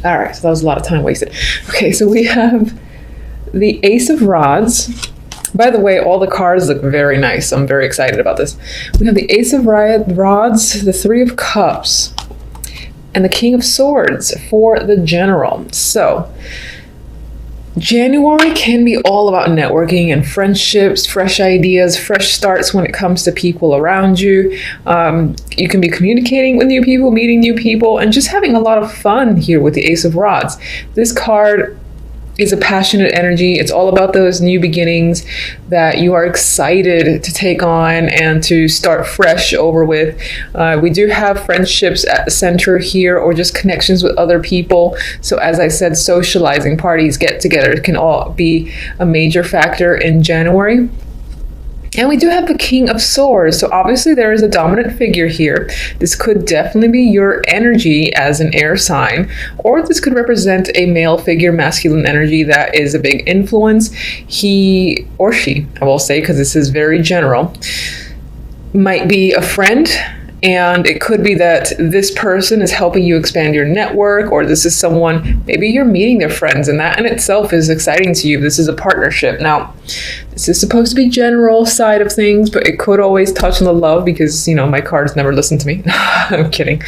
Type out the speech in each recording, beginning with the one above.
All right, so that was a lot of time wasted. Okay, so we have the Ace of Rods. By the way, all the cards look very nice. I'm very excited about this. We have the Ace of Rods, the Three of Cups, and the King of Swords for the General. So, January can be all about networking and friendships, fresh ideas, fresh starts when it comes to people around you. You can be communicating with new people, meeting new people, and just having a lot of fun here with the Ace of Rods. This card is a passionate energy. It's all about those new beginnings that you are excited to take on and to start fresh over with. We do have friendships at the center here, or just connections with other people. So as I said, socializing, parties, get-togethers can all be a major factor in January. And we do have the King of Swords. So obviously there is a dominant figure here. This could definitely be your energy as an air sign, or this could represent a male figure, masculine energy that is a big influence. He or she, I will say, because this is very general, might be a friend. And it could be that this person is helping you expand your network, or this is someone, maybe you're meeting their friends, and that in itself is exciting to you. This is a partnership. Now, this is supposed to be general side of things, but it could always touch on the love because, you know, my cards never listen to me. I'm kidding.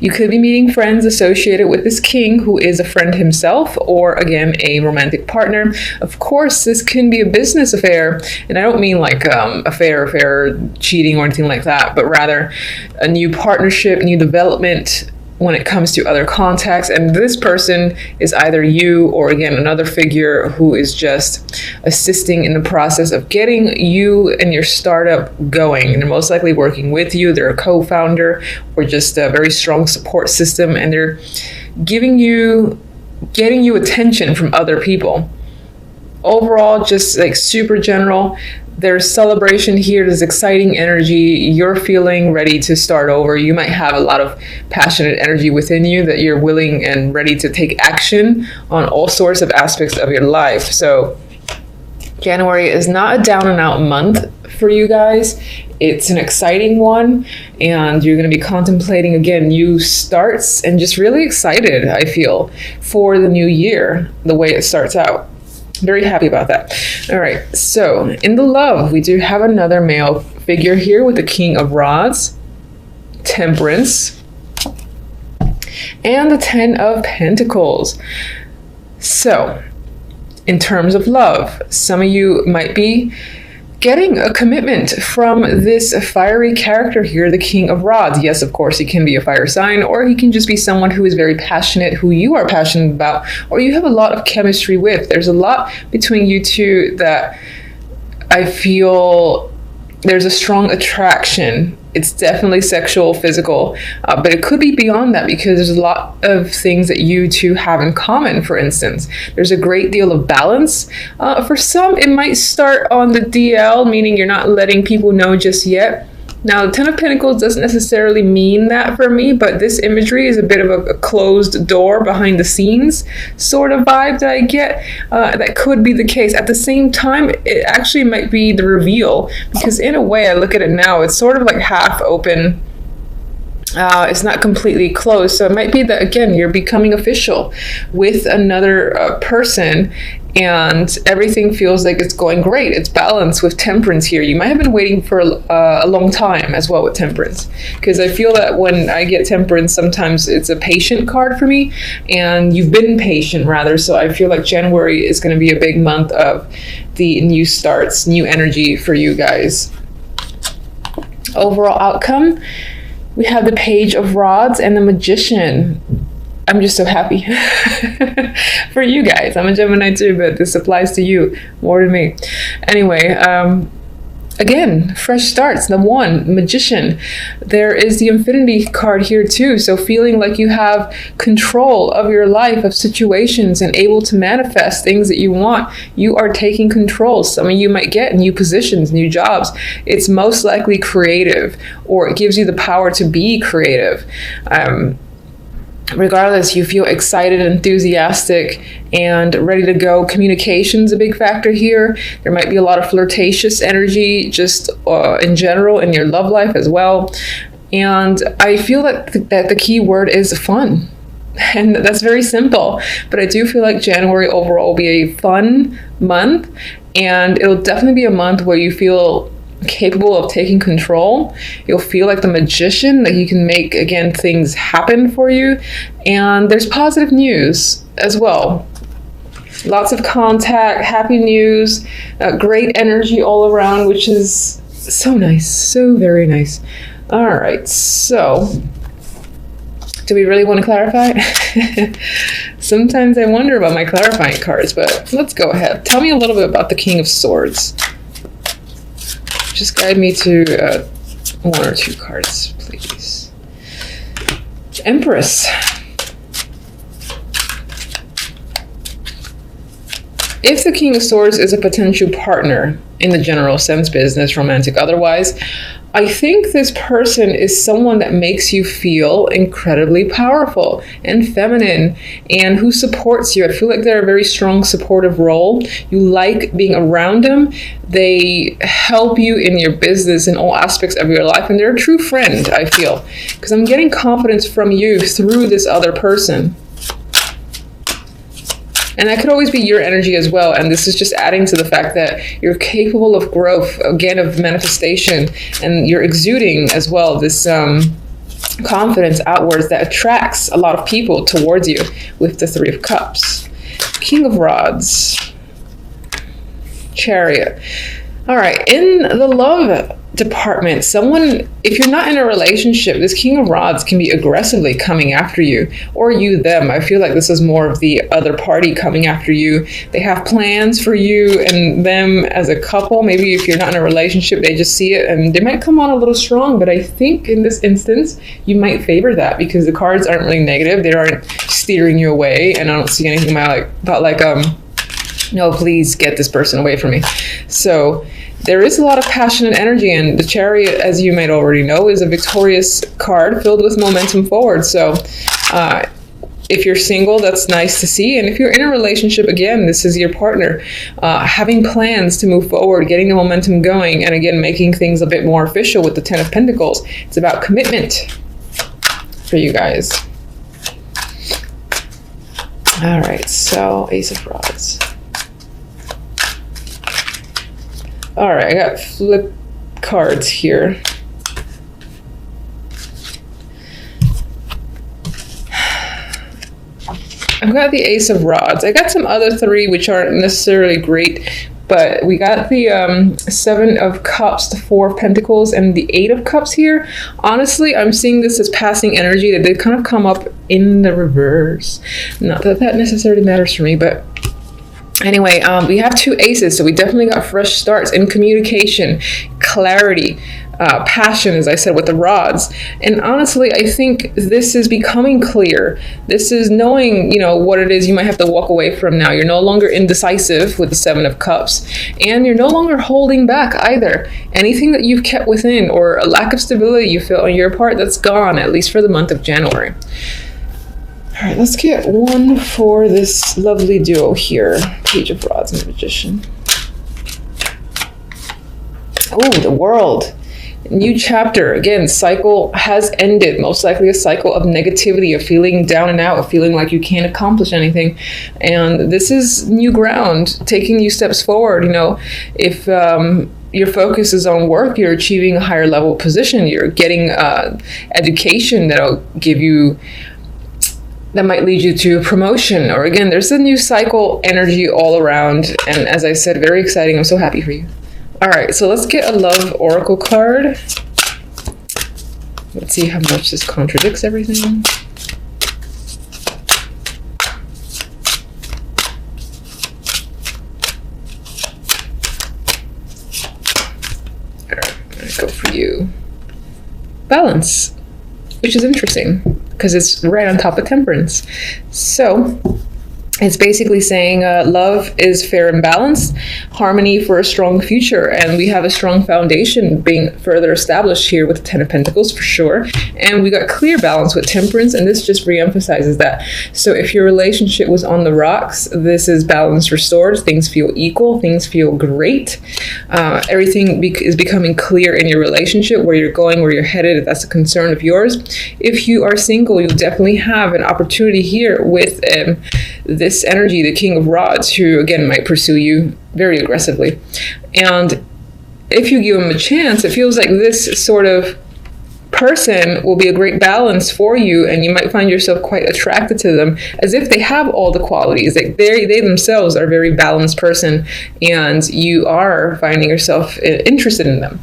You could be meeting friends associated with this king who is a friend himself, or again, a romantic partner. Of course, this can be a business affair, and I don't mean like affair, cheating or anything like that, but rather a new partnership, new development when it comes to other contacts. And this person is either you or, again, another figure who is just assisting in the process of getting you and your startup going. And they're most likely working with you. They're a co-founder or just a very strong support system, and they're getting you attention from other people. Overall, just like super general. There's celebration here. There's exciting energy. You're feeling ready to start over. You might have a lot of passionate energy within you that you're willing and ready to take action on all sorts of aspects of your life. So January is not a down and out month for you guys. It's an exciting one, and you're going to be contemplating, again, new starts, and just really excited, I feel, for the new year, the way it starts out. Very happy about that. All right, so in the love, we do have another male figure here with the King of Rods, Temperance, and the Ten of Pentacles. So, in terms of love, some of you might be getting a commitment from this fiery character here, the King of Rods. Yes, of course, he can be a fire sign, or he can just be someone who is very passionate, who you are passionate about, or you have a lot of chemistry with. There's a lot between you two that I feel there's a strong attraction. It's definitely sexual, physical, but it could be beyond that, because there's a lot of things that you two have in common. For instance, there's a great deal of balance. For some, it might start on the DL, meaning you're not letting people know just yet. Now, the Ten of Pentacles doesn't necessarily mean that for me, but this imagery is a bit of a closed door behind the scenes sort of vibe that I get. That could be the case. At the same time, it actually might be the reveal, because in a way, I look at it now, it's sort of like half open. It's not completely closed. So it might be that, again, you're becoming official with another person, and everything feels like it's going great. It's balanced with Temperance here. You might have been waiting for a long time as well with Temperance, because I feel that when I get Temperance, sometimes it's a patient card for me, and you've been patient rather. So I feel like January is going to be a big month of the new starts, new energy for you guys. Overall outcome, we have the Page of Rods and the Magician. I'm just so happy for you guys. I'm a Gemini too, but this applies to you more than me. Anyway, again, fresh starts. The One, Magician. There is the Infinity card here too. So feeling like you have control of your life, of situations, and able to manifest things that you want. You are taking control. Some of you might get new positions, new jobs. It's most likely creative, or it gives you the power to be creative. Regardless, you feel excited, enthusiastic, and ready to go. Communication's a big factor here. There might be a lot of flirtatious energy just in general in your love life as well. And I feel that the key word is fun. And that's very simple. But I do feel like January overall will be a fun month, and it'll definitely be a month where you feel capable of taking control. You'll feel like the magician, that you can make, again, things happen for you. And there's positive news as well. Lots of contact, happy news, great energy all around, which is so nice, so very nice. All right, so do we really want to clarify? Sometimes I wonder about my clarifying cards, but let's go ahead. Tell me a little bit about the King of Swords. Just guide me to 1 or 2 cards, please. Empress. If the King of Swords is a potential partner in the general sense, business, romantic, otherwise, I think this person is someone that makes you feel incredibly powerful and feminine, and who supports you. I feel like they're a very strong supportive role. You like being around them. They help you in your business in all aspects of your life, and they're a true friend, I feel, because I'm getting confidence from you through this other person. And that could always be your energy as well. And this is just adding to the fact that you're capable of growth, again, of manifestation, and you're exuding as well this confidence outwards that attracts a lot of people towards you with the 3 of Cups. King of Rods. Chariot. All right, in the love department, someone, if you're not in a relationship, this King of Rods can be aggressively coming after you, or you them. I feel like this is more of the other party coming after you. They have plans for you and them as a couple. Maybe if you're not in a relationship, they just see it and they might come on a little strong, but I think in this instance, you might favor that because the cards aren't really negative. They aren't steering you away, and I don't see anything about like, no, please get this person away from me. So there is a lot of passion and energy, and the Chariot, as you might already know, is a victorious card filled with momentum forward. So if you're single, that's nice to see. And if you're in a relationship, again, this is your partner having plans to move forward, getting the momentum going, and again, making things a bit more official with the 10 of Pentacles. It's about commitment for you guys. All right, so Ace of Rods. All right, I got flip cards here. I've got the Ace of Rods. I got some other 3 which aren't necessarily great, but we got the 7 of Cups, the 4 of Pentacles, and the 8 of Cups here. Honestly, I'm seeing this as passing energy that did kind of come up in the reverse. Not that that necessarily matters for me, but anyway, we have 2 aces, so we definitely got fresh starts in communication, clarity, passion, as I said, with the rods. And honestly, I think this is becoming clear. This is knowing, you know, what it is you might have to walk away from now. You're no longer indecisive with the 7 of Cups, and you're no longer holding back either. Anything that you've kept within or a lack of stability you feel on your part, that's gone, at least for the month of January. All right, let's get one for this lovely duo here. Page of Rods and the Magician. Oh, the World. New chapter. Again, cycle has ended. Most likely a cycle of negativity, of feeling down and out, of feeling like you can't accomplish anything. And this is new ground, taking new steps forward. You know, if your focus is on work, you're achieving a higher level position. You're getting education that'll give you, that might lead you to promotion. Or again, there's a new cycle energy all around. And as I said, very exciting. I'm so happy for you. All right, so let's get a love oracle card. Let's see how much this contradicts everything. All right, I'm gonna go for you. Balance, which is interesting because it's right on top of Temperance. So It's basically saying love is fair and balanced, harmony for a strong future, and we have a strong foundation being further established here with the Ten of Pentacles for sure. And we got clear balance with Temperance, and this just reemphasizes that. So if your relationship was on the rocks, this is balance restored. Things feel equal. Things feel great. Everything is becoming clear in your relationship, where you're going, where you're headed, if that's a concern of yours. If you are single, you'll definitely have an opportunity here with this energy, the King of Rods, who again might pursue you very aggressively. And if you give him a chance, it feels like this sort of person will be a great balance for you, and you might find yourself quite attracted to them, as if they have all the qualities. Like they themselves are a very balanced person, and you are finding yourself interested in them.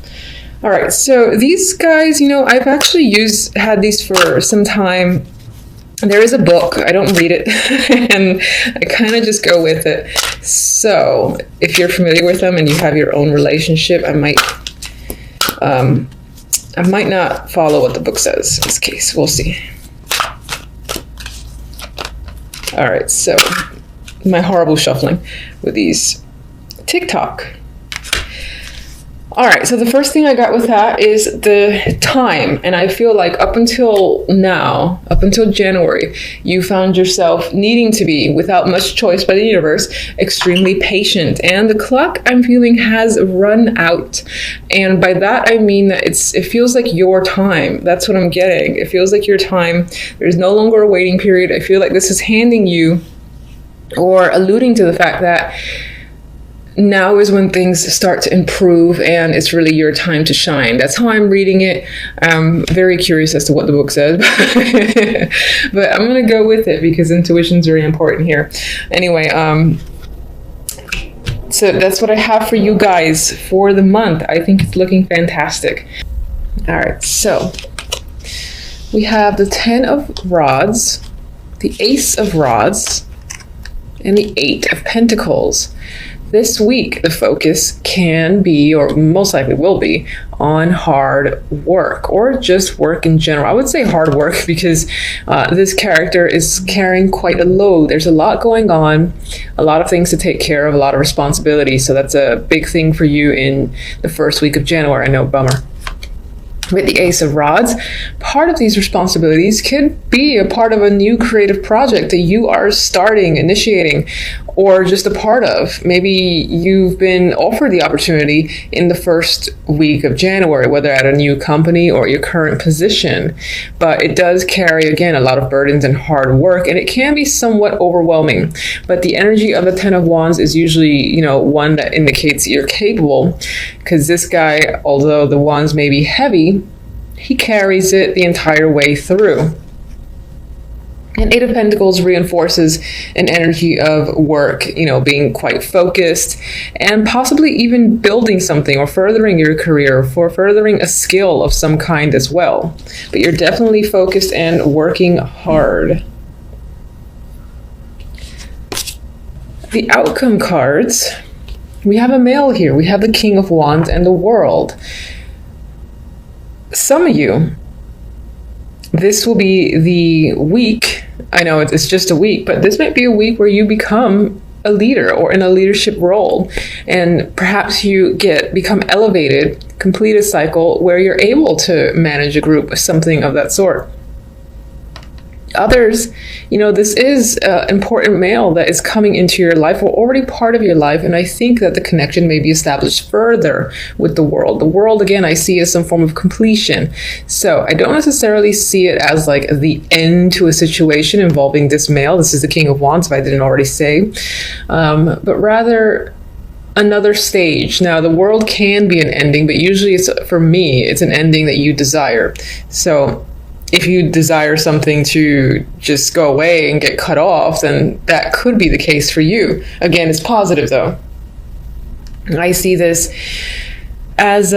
All right, so these guys, I've actually had these for some time. There is a book. I don't read it, and I kind of just go with it. So if you're familiar with them and you have your own relationship, I might not follow what the book says in this case. We'll see. All right, so my horrible shuffling with these TikTok. All right, so the first thing I got with that is the time. And I feel like up until now, up until January, you found yourself needing to be, without much choice by the universe, extremely patient. And the clock, I'm feeling, has run out. And by that, I mean that it feels like your time. That's what I'm getting. It feels like your time. There's no longer a waiting period. I feel like this is handing you, or alluding to the fact that now is when things start to improve, and it's really your time to shine. That's how I'm reading it. I'm very curious as to what the book says, but I'm going to go with it because intuition is very important here. Anyway, so that's what I have for you guys for the month. I think it's looking fantastic. All right, so we have the 10 of Rods, the Ace of Rods, and the 8 of Pentacles. This week, the focus can be, or most likely will be, on hard work, or just work in general. I would say hard work because this character is carrying quite a load. There's a lot going on, a lot of things to take care of, a lot of responsibility. So that's a big thing for you in the first week of January. I know, bummer. With the Ace of Rods, part of these responsibilities could be a part of a new creative project that you are starting, initiating, or just a part of. Maybe you've been offered the opportunity in the first week of January, whether at a new company or your current position. But it does carry, again, a lot of burdens and hard work, and it can be somewhat overwhelming. But the energy of the 10 of Wands is usually, one that indicates you're capable, because this guy, although the wands may be heavy, he carries it the entire way through. And 8 of Pentacles reinforces an energy of work, being quite focused and possibly even building something or furthering your career, for furthering a skill of some kind as well. But you're definitely focused and working hard. The outcome cards, we have a male here. We have the King of Wands and the World. Some of you, this will be the week. I know it's just a week, but this might be a week where you become a leader or in a leadership role, and perhaps you become elevated, complete a cycle where you're able to manage a group or something of that sort. Others, this is an important male that is coming into your life or already part of your life, and I think that the connection may be established further with the World. The World, again, I see as some form of completion. So I don't necessarily see it as like the end to a situation involving this male. This is the King of Wands, if I didn't already say, but rather another stage. Now, the World can be an ending, but usually for me, it's an ending that you desire. So if you desire something to just go away and get cut off, then that could be the case for you. Again, it's positive though. I see this as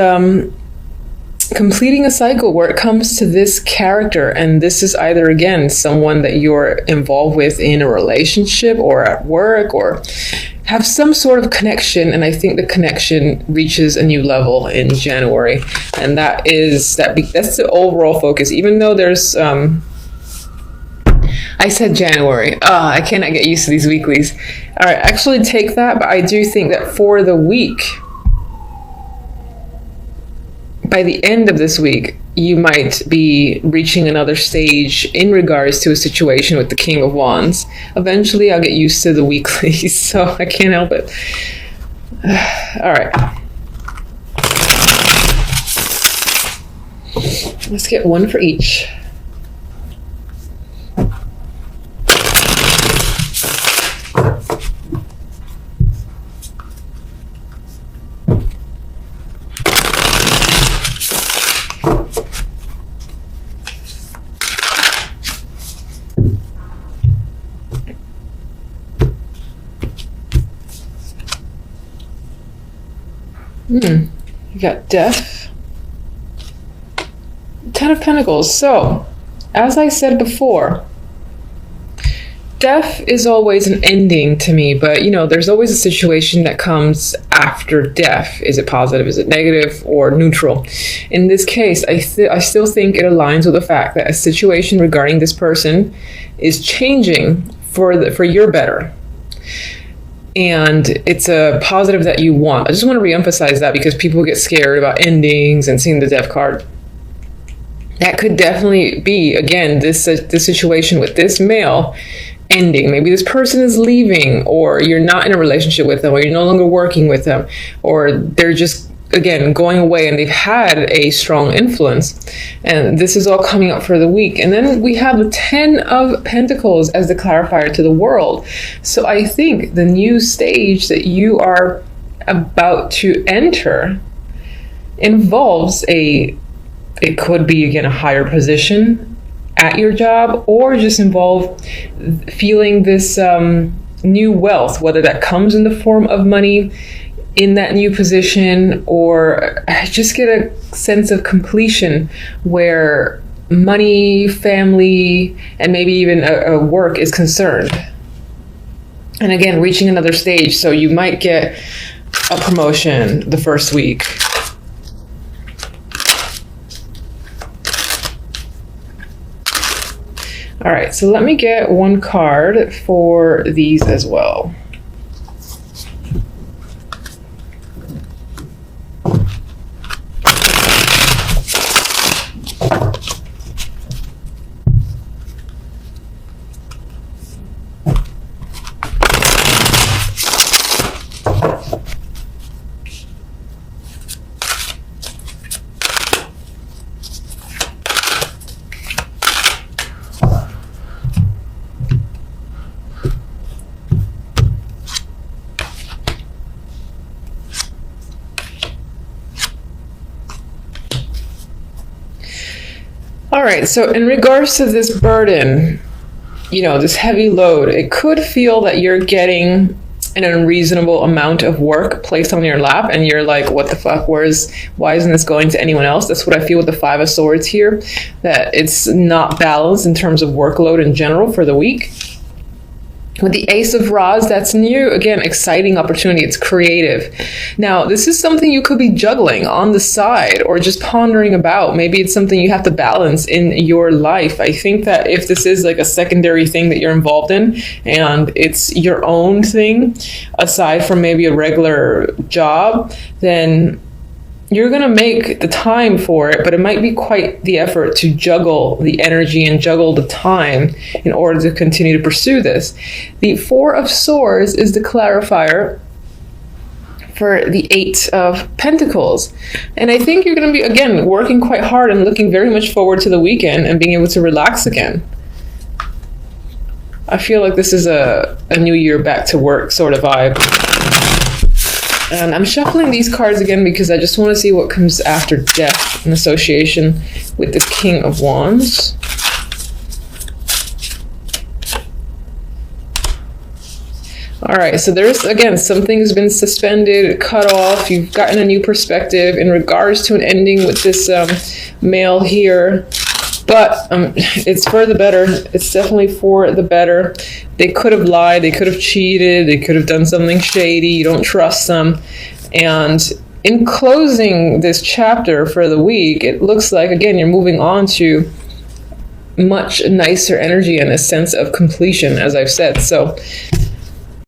completing a cycle where it comes to this character, and this is either, again, someone that you're involved with in a relationship or at work or have some sort of connection, and I think the connection reaches a new level in January, and that's the overall focus. Even though there's I said January. I cannot get used to these weeklies. All right, actually take that, but I do think that for the week, by the end of this week, you might be reaching another stage in regards to a situation with the King of Wands. Eventually, I'll get used to the weeklies, so I can't help it. All right. Let's get one for each. You got Death, Ten of Pentacles. So, as I said before, death is always an ending to me, but there's always a situation that comes after death. Is it positive? Is it negative or neutral? In this case, I still think it aligns with the fact that a situation regarding this person is changing for your better. And it's a positive that you want. I just want to reemphasize that because people get scared about endings and seeing the death card. That could definitely be, again, this situation with this male ending. Maybe this person is leaving, or you're not in a relationship with them, or you're no longer working with them, or they're just, again, going away and they've had a strong influence. And this is all coming up for the week. And then we have the 10 of Pentacles as the clarifier to the world. So I think the new stage that you are about to enter involves it could be, again, a higher position at your job, or just involve feeling this new wealth, whether that comes in the form of money in that new position, or just get a sense of completion where money, family, and maybe even a work is concerned. And again, reaching another stage. So you might get a promotion the first week. All right, so let me get one card for these as well. All right, so in regards to this burden, this heavy load, it could feel that you're getting an unreasonable amount of work placed on your lap, and you're like, what the fuck, why isn't this going to anyone else? That's what I feel with the Five of Swords here, that it's not balanced in terms of workload in general for the week. With the Ace of Rods, that's new, again, exciting opportunity. It's creative. Now, this is something you could be juggling on the side or just pondering about. Maybe it's something you have to balance in your life. I think that if this is like a secondary thing that you're involved in and it's your own thing, aside from maybe a regular job, then you're going to make the time for it, but it might be quite the effort to juggle the energy and juggle the time in order to continue to pursue this. The Four of Swords is the clarifier for the Eight of Pentacles. And I think you're going to be, again, working quite hard and looking very much forward to the weekend and being able to relax again. I feel like this is a new year back to work sort of vibe. And I'm shuffling these cards again because I just want to see what comes after death in association with the King of Wands. All right, so there's, again, something has been suspended, cut off. You've gotten a new perspective in regards to an ending with this male here. But it's for the better. It's definitely for the better. They could have lied. They could have cheated. They could have done something shady. You don't trust them. And in closing this chapter for the week, it looks like, again, you're moving on to much nicer energy and a sense of completion, as I've said. So